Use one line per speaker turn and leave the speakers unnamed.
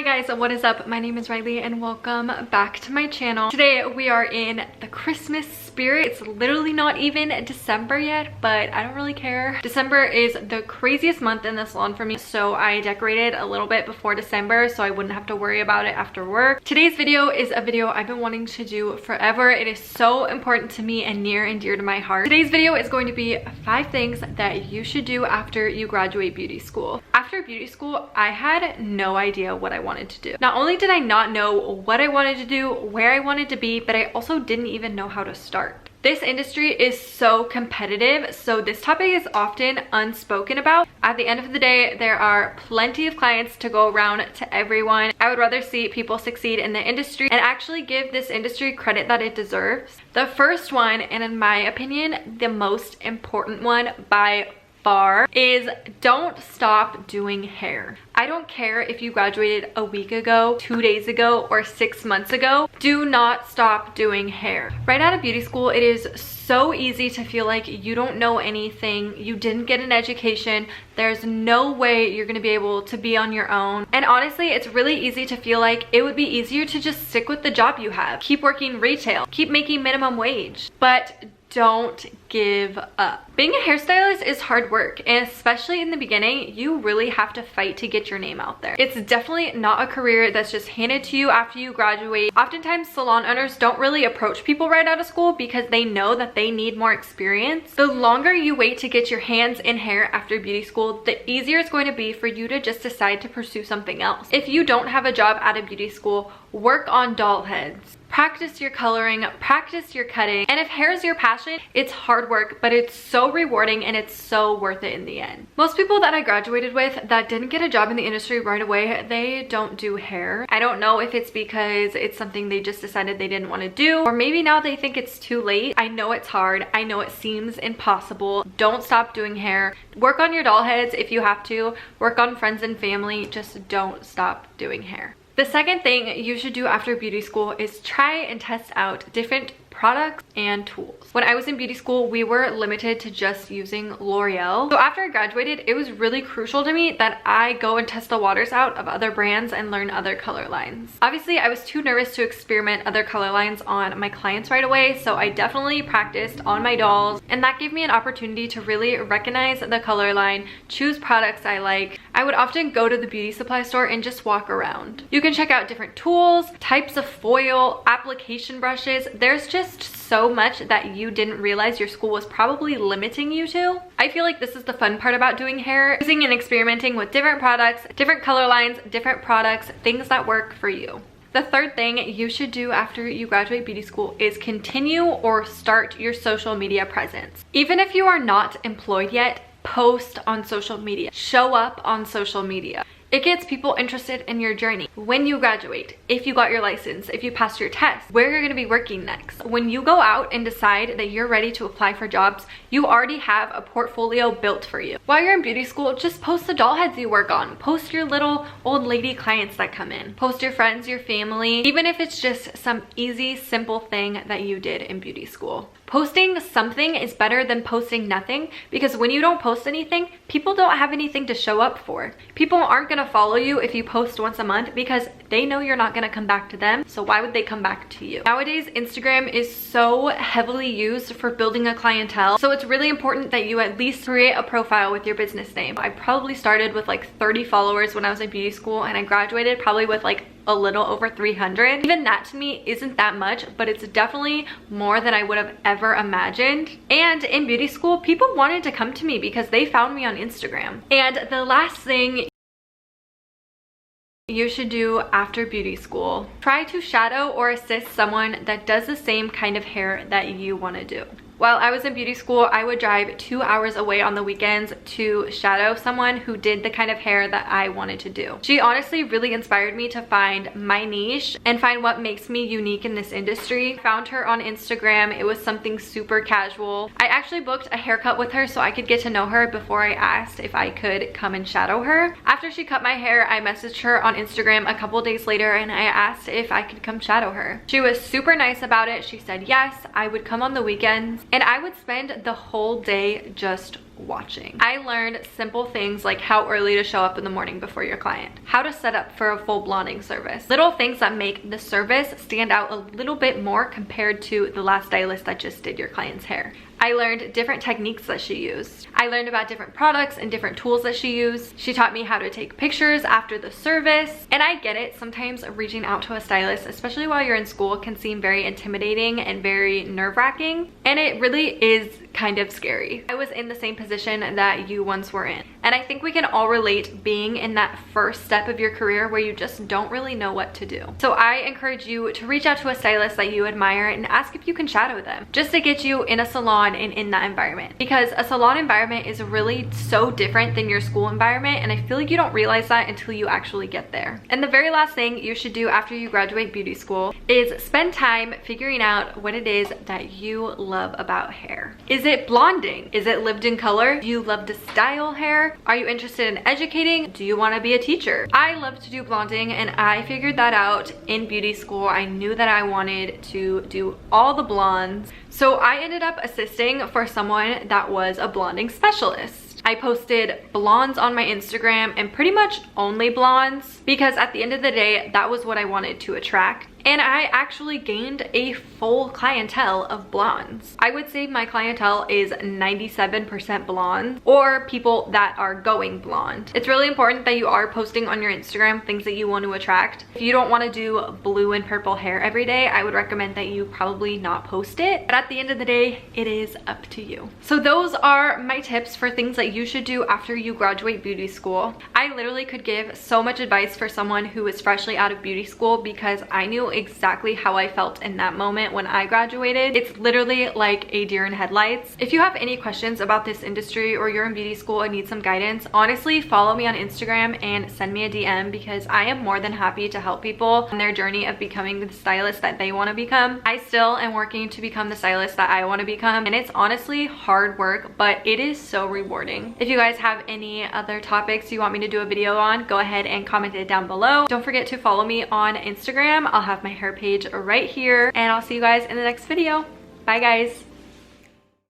Hi guys, what is up? My name is Reiley and welcome back to my channel. Today we are in the Christmas spirit. It's literally not even December yet, but I don't really care. December is the craziest month in the salon for me, so I decorated a little bit before December so I wouldn't have to worry about it after work. Today's video is a video I've been wanting to do forever. It is so important to me and near and dear to my heart. Today's video is going to be 5 things that you should do after you graduate beauty school. After beauty school, I had no idea what I wanted to do. Not only did I not know what I wanted to do, where I wanted to be, but I also didn't even know how to start. This industry is so competitive, so this topic is often unspoken about. At the end of the day, there are plenty of clients to go around to everyone. I would rather see people succeed in the industry and actually give this industry credit that it deserves. The first one, and in my opinion, the most important one by far, is don't stop doing hair. I don't care if you graduated a week ago, 2 days ago, or 6 months ago. Do not stop doing hair. Right out of beauty school, it is so easy to feel like you don't know anything, you didn't get an education, there's no way you're gonna be able to be on your own. And honestly, it's really easy to feel like it would be easier to just stick with the job you have. Keep working retail, keep making minimum wage, but don't give up. Being a hairstylist is hard work, and especially in the beginning, you really have to fight to get your name out there. It's definitely not a career that's just handed to you after you graduate. Oftentimes, salon owners don't really approach people right out of school because they know that they need more experience. The longer you wait to get your hands in hair after beauty school, the easier it's going to be for you to just decide to pursue something else. If you don't have a job out of beauty school, work on doll heads. Practice your coloring, practice your cutting, and if hair is your passion, it's hard work, but it's so rewarding and it's so worth it in the end. Most people that I graduated with that didn't get a job in the industry right away, they don't do hair. I don't know if it's because it's something they just decided they didn't want to do, or maybe now they think it's too late. I know it's hard. I know it seems impossible. Don't stop doing hair. Work on your doll heads if you have to. Work on friends and family. Just don't stop doing hair. The second thing you should do after beauty school is try and test out different products and tools. When I was in beauty school, we were limited to just using L'Oreal. So after I graduated, it was really crucial to me that I go and test the waters out of other brands and learn other color lines. Obviously, I was too nervous to experiment other color lines on my clients right away, so I definitely practiced on my dolls, and that gave me an opportunity to really recognize the color line, choose products I like. I would often go to the beauty supply store and just walk around. You can check out different tools, types of foil, application brushes. There's just so much that you didn't realize your school was probably limiting you to. I feel like this is the fun part about doing hair, using and experimenting with different products, different color lines, different products, things that work for you. The third thing you should do after you graduate beauty school is continue or start your social media presence. Even if you are not employed yet, post on social media. Show up on social media. It gets people interested in your journey. When you graduate, if you got your license, if you passed your test, where you're gonna be working next. When you go out and decide that you're ready to apply for jobs, you already have a portfolio built for you. While you're in beauty school, just post the doll heads you work on. Post your little old lady clients that come in. Post your friends, your family, even if it's just some easy, simple thing that you did in beauty school. Posting something is better than posting nothing, because when you don't post anything, people don't have anything to show up for. People aren't gonna follow you if you post once a month because they know you're not gonna come back to them, so why would they come back to you? Nowadays, Instagram is so heavily used for building a clientele, so it's really important that you at least create a profile with your business name. I probably started with like 30 followers when I was in beauty school, and I graduated probably with like a little over 300. Even that to me isn't that much, but it's definitely more than I would have ever imagined. And in beauty school, people wanted to come to me because they found me on Instagram. And the last thing you should do after beauty school, try to shadow or assist someone that does the same kind of hair that you want to do. While I was in beauty school, I would drive 2 hours away on the weekends to shadow someone who did the kind of hair that I wanted to do. She honestly really inspired me to find my niche and find what makes me unique in this industry. I found her on Instagram. It was something super casual. I actually booked a haircut with her so I could get to know her before I asked if I could come and shadow her. After she cut my hair, I messaged her on Instagram a couple days later and I asked if I could come shadow her. She was super nice about it. She said yes, I would come on the weekends. And I would spend the whole day just watching. I learned simple things like how early to show up in the morning before your client, how to set up for a full blonding service, little things that make the service stand out a little bit more compared to the last stylist that just did your client's hair. I learned different techniques that she used. I learned about different products and different tools that she used. She taught me how to take pictures after the service. And I get it, sometimes reaching out to a stylist, especially while you're in school, can seem very intimidating and very nerve-wracking. And it really is kind of scary. I was in the same position that you once were in. And I think we can all relate being in that first step of your career where you just don't really know what to do. So I encourage you to reach out to a stylist that you admire and ask if you can shadow them, just to get you in a salon and in that environment. Because a salon environment is really so different than your school environment, and I feel like you don't realize that until you actually get there. And the very last thing you should do after you graduate beauty school is spend time figuring out what it is that you love about hair. Is it blonding? Is it lived in color? Do you love to style hair? Are you interested in educating? Do you want to be a teacher? I love to do blonding, and I figured that out in beauty school. I knew that I wanted to do all the blondes, so I ended up assisting for someone that was a blonding specialist. I posted blondes on my Instagram, and pretty much only blondes, because at the end of the day, that was what I wanted to attract. And I actually gained a full clientele of blondes. I would say my clientele is 97% blonde, or people that are going blonde. It's really important that you are posting on your Instagram things that you want to attract. If you don't want to do blue and purple hair every day, I would recommend that you probably not post it. But at the end of the day, it is up to you. So those are my tips for things that you should do after you graduate beauty school. I literally could give so much advice for someone who is freshly out of beauty school, because I knew exactly how I felt in that moment when I graduated. It's literally like a deer in headlights. If you have any questions about this industry, or you're in beauty school and need some guidance, honestly, follow me on Instagram and send me a DM, because I am more than happy to help people on their journey of becoming the stylist that they want to become. I still am working to become the stylist that I want to become, and it's honestly hard work, but it is so rewarding. If you guys have any other topics you want me to do a video on, go ahead and comment it down below. Don't forget to follow me on Instagram. I'll have my hair page right here, and I'll see you guys in the next video. Bye guys.